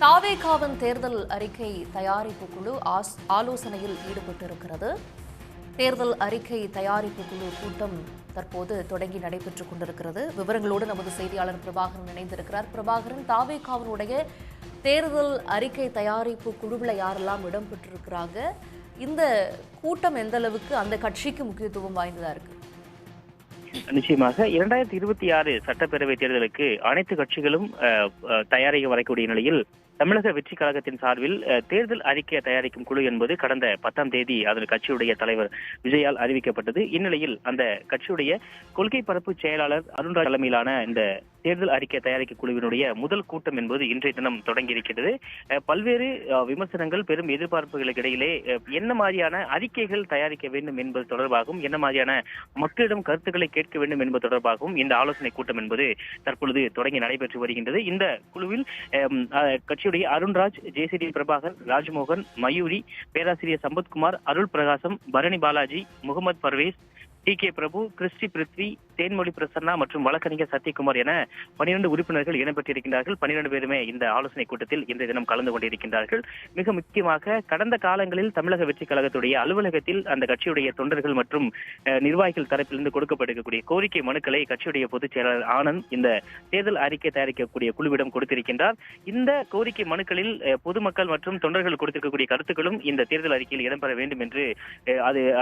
தாவேகாவின் தேர்தல் அறிக்கை தயாரிப்பு குழு ஆலோசனையில் ஈடுபட்டிருக்கிறது. தேர்தல் அறிக்கை தயாரிப்பு குழு கூட்டம் தற்போது தொடங்கி நடைபெற்றுக் கொண்டிருக்கிறது. விவரங்களோடு நமது செய்தியாளர் பிரபாகரன் இணைந்திருக்கிறார். பிரபாகரன், தாவேகாவினுடைய தேர்தல் அறிக்கை தயாரிப்பு குழுவில் யாரெல்லாம் இடம்பெற்றிருக்கிறாங்க? இந்த கூட்டம் எந்த அளவுக்கு அந்த கட்சிக்கு முக்கியத்துவம் வாய்ந்ததா இருக்கு? நிச்சயமாக 2026 சட்டப்பேரவை தேர்தலுக்கு அனைத்து கட்சிகளும் தயாரிக்க வரக்கூடிய நிலையில் தமிழக வெற்றி கழகத்தின் சார்பில் தேர்தல் அறிக்கை தயாரிக்கும் குழு என்பது கடந்த 10ஆம் தேதி அதன் கட்சியுடைய தலைவர் விஜயால் அறிவிக்கப்பட்டது. இந்நிலையில் அந்த கட்சியுடைய கொள்கை பரப்பு செயலாளர் அருண்ராஜ் தலைமையிலான இந்த தேர்தல் அறிக்கை தயாரிக்க குழுவினுடைய முதல் கூட்டம் என்பது இன்றைய தினம் தொடங்கியிருக்கிறது. பல்வேறு விமர்சனங்கள், பெரும் எதிர்பார்ப்புகளுக்கு இடையிலே என்ன மாதிரியான அறிக்கைகள் தயாரிக்க வேண்டும் என்பது தொடர்பாகவும், என்ன மாதிரியான மக்களிடம் கருத்துக்களை கேட்க வேண்டும் என்பது தொடர்பாகவும் இந்த ஆலோசனை கூட்டம் என்பது தற்பொழுது தொடங்கி நடைபெற்று வருகின்றது. இந்த குழுவில் கட்சியுடைய அருண்ராஜ், ஜேசிடி பிரபாகர், ராஜ்மோகன், மயூரி, பேராசிரியர் சம்பத்குமார், அருள் பிரகாசம், பரணி பாலாஜி, முகமது பர்வேஸ், டி.கே. பிரபு, கிறிஸ்டி பிருத்வி, தேன்மொழி பிரசன்னா மற்றும் வழக்கறிஞர் சத்யகுமார் என 12 உறுப்பினர்கள் இடம்பெற்றிருக்கின்றார்கள். 12 பேருமே இந்த ஆலோசனை கூட்டத்தில் இன்றைய தினம் கலந்து கொண்டிருக்கின்றார்கள். மிக முக்கியமாக கடந்த காலங்களில் தமிழக வெற்றி கழகத்துடைய அலுவலகத்தில் அந்த கட்சியுடைய தொண்டர்கள் மற்றும் நிர்வாகிகள் தரப்பிலிருந்து கொடுக்கப்பட்டிருக்கக்கூடிய கோரிக்கை மனுக்களை கட்சியுடைய பொதுச் செயலாளர் ஆனந்த் இந்த தேர்தல் அறிக்கை தயாரிக்கக்கூடிய குழுவிடம் கொடுத்திருக்கின்றார். இந்த கோரிக்கை மனுக்களில் பொதுமக்கள் மற்றும் தொண்டர்கள் கொடுத்திருக்கக்கூடிய கருத்துக்களும் இந்த தேர்தல் அறிக்கையில் இடம்பெற வேண்டும் என்று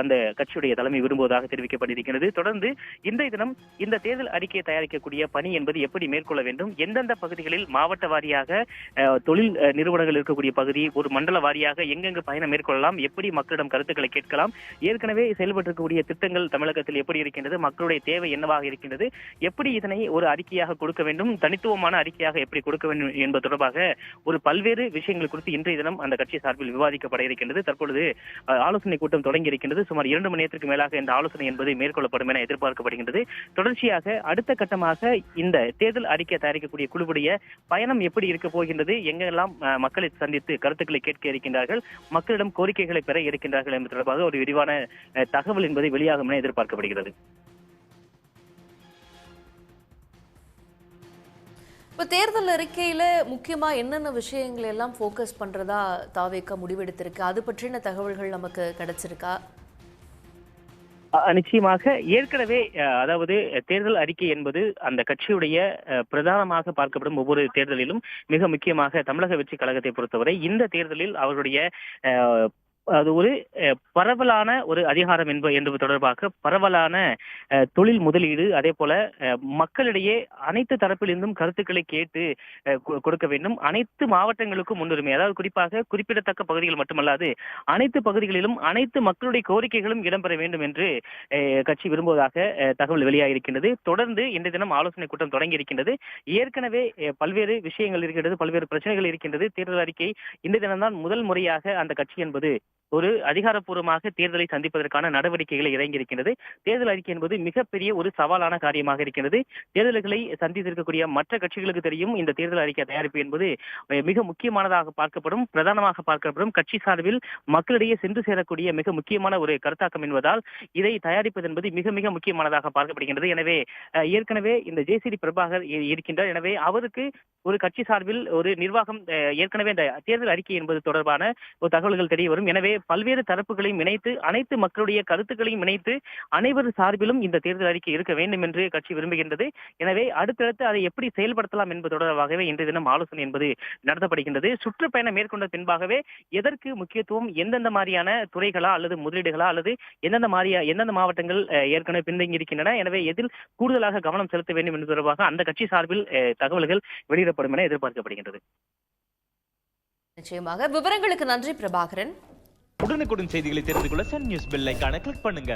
அந்த கட்சியுடைய தலைமை விரும்புவதாக தெரிவிக்கப்பட்டிருக்கிறது. தொடர்ந்து இன்றைய தினம் இந்த தேர்தல் அறிக்கையை தயாரிக்கக்கூடிய பணி என்பது எப்படி மேற்கொள்ள வேண்டும், எந்தெந்த பகுதிகளில் மாவட்ட வாரியாக தொழில் நிறுவனங்கள் இருக்கக்கூடிய பகுதி, ஒரு மண்டல வாரியாக எங்கெங்கு பயணம் மேற்கொள்ளலாம், எப்படி மக்களிடம் கருத்துக்களை கேட்கலாம், ஏற்கனவே செயல்பட்டிருக்கக்கூடிய திட்டங்கள் தமிழகத்தில் எப்படி இருக்கின்றது, மக்களுடைய தேவை என்னவாக இருக்கின்றது, எப்படி இதனை ஒரு அறிக்கையாக கொடுக்க வேண்டும், தனித்துவமான அறிக்கையாக எப்படி கொடுக்க வேண்டும் என்பது தொடர்பாக ஒரு பல்வேறு விஷயங்கள் குறித்து இன்றைய தினம் அந்த கட்சி சார்பில் விவாதிக்கப்பட இருக்கின்றது. தற்பொழுது ஆலோசனை கூட்டம் தொடங்கி இருக்கின்றது. சுமார் 2 மணி நேரத்திற்கு மேலாக இந்த ஆலோசனை என்பது மேற்கொள்ளப்படும் என எதிர்பார்க்கப்படுகின்றது. தொடர்ச்சியாக அடுத்த கட்டமாக இந்த தேர்தல் அறிக்கை தயாரிக்கக்கூடிய குழுவுடைய பயணம் எப்படி இருக்க போகின்றது, எங்கெல்லாம் மக்களை சந்தித்து கருத்துக்களை கேட்க இருக்கின்றார்கள், மக்களிடம் கோரிக்கைகளை பெற இருக்கின்றார்கள் என்பது தொடர்பாக ஒரு விரிவான தகவல் என்பதை வெளியாகும் என எதிர்பார்க்கப்படுகிறது. இப்போ தேர்தல் அறிக்கையில முக்கியமா என்னென்ன விஷயங்கள் எல்லாம் போக்கஸ் பண்றதா தாவேகா முடிவெடுத்திருக்கு? அது பற்றின தகவல்கள் நமக்கு கிடைச்சிருக்கா? நிச்சயமாக ஏற்கனவே அதாவது தேர்தல் அறிக்கை என்பது அந்த கட்சியுடைய பிரதானமாக பார்க்கப்படும் ஒவ்வொரு தேர்தலிலும் மிக முக்கியமாக தமிழக வெற்றி கழகத்தை பொறுத்தவரை இந்த தேர்தலில் அவருடைய அது ஒரு பரவலான ஒரு அதிகாரம் என்பது தொடர்பாக பரவலான தொழில் முதலீடு, அதே போல மக்களிடையே அனைத்து தரப்பிலிருந்தும் கருத்துக்களை கேட்டு கொடுக்க வேண்டும். அனைத்து மாவட்டங்களுக்கும் முன்னுரிமை, அதாவது குறிப்பாக குறிப்பிடத்தக்க பகுதிகள் மட்டுமல்லாது அனைத்து பகுதிகளிலும் அனைத்து மக்களுடைய கோரிக்கைகளும் இடம்பெற வேண்டும் என்று கட்சி விரும்புவதாக தகவல் வெளியாகியிருக்கின்றது. தொடர்ந்து இன்றைய தினம் ஆலோசனை கூட்டம் தொடங்கி இருக்கின்றது. ஏற்கனவே பல்வேறு விஷயங்கள் இருக்கின்றது, பல்வேறு பிரச்சனைகள் இருக்கின்றது. தேர்தல் அறிக்கை இன்றைய தினம்தான் முதல் முறையாக அந்த கட்சி என்பது ஒரு அதிகாரப்பூர்வமாக தேர்தலை சந்திப்பதற்கான நடவடிக்கைகளை இறங்கியிருக்கின்றது. தேர்தல் அறிக்கை என்பது மிகப்பெரிய ஒரு சவாலான காரியமாக இருக்கின்றது. தேர்தல்களை சந்தித்திருக்கக்கூடிய மற்ற கட்சிகளுக்கு தெரியும், இந்த தேர்தல் அறிக்கை தயாரிப்பு என்பது மிக முக்கியமானதாக பார்க்கப்படும், பிரதானமாக பார்க்கப்படும், கட்சி சார்பில் மக்களிடையே சென்று சேரக்கூடிய மிக முக்கியமான ஒரு கருத்தாக்கம் என்பதால் இதை தயாரிப்பது என்பது மிக மிக முக்கியமானதாக பார்க்கப்படுகின்றது. எனவே ஏற்கனவே இந்த ஜேசிடி பிரபாகர் இருக்கின்றார். எனவே அவருக்கு ஒரு கட்சி சார்பில் ஒரு நிர்வாகம் ஏற்கனவே இந்த தேர்தல் அறிக்கை என்பது தொடர்பான ஒரு தகவல்கள் தெரிய வரும். எனவே பல்வேறு தரப்புகளையும் இணைத்து அனைத்து மக்களுடைய கருத்துக்களையும் இணைத்து அனைவர் சார்பிலும் இந்த தேர்தல் அறிக்கை இருக்க வேண்டும் என்று கட்சி விரும்புகின்றது. எனவே அடுத்தடுத்து அதை எப்படி செயல்படுத்தலாம் என்பது தொடர்பாகவே இன்றைய தினம் ஆலோசனை என்பது நடத்தப்படுகின்றது. சுற்றுப்பயணம் மேற்கொண்ட பின்பாகவே எதற்கு முக்கியத்துவம், எந்தெந்த மாதிரியான துறைகளா அல்லது முதலீடுகளா அல்லது எந்தெந்த மாவட்டங்கள் ஏற்கனவே பின்தங்கி இருக்கின்றன, எனவே எதில் கூடுதலாக கவனம் செலுத்த வேண்டும் என்பது தொடர்பாக அந்த கட்சி சார்பில் தகவல்கள் வெளியிடப்படும் என எதிர்பார்க்கப்படுகின்றது. நிச்சயமாக. விவரங்களுக்கு நன்றி பிரபாகரன். உடனுக்குடன் செய்திகளை தெரிந்து கொள்ள சன் நியூஸ் பெல் ஐகானை கிளிக் பண்ணுங்க.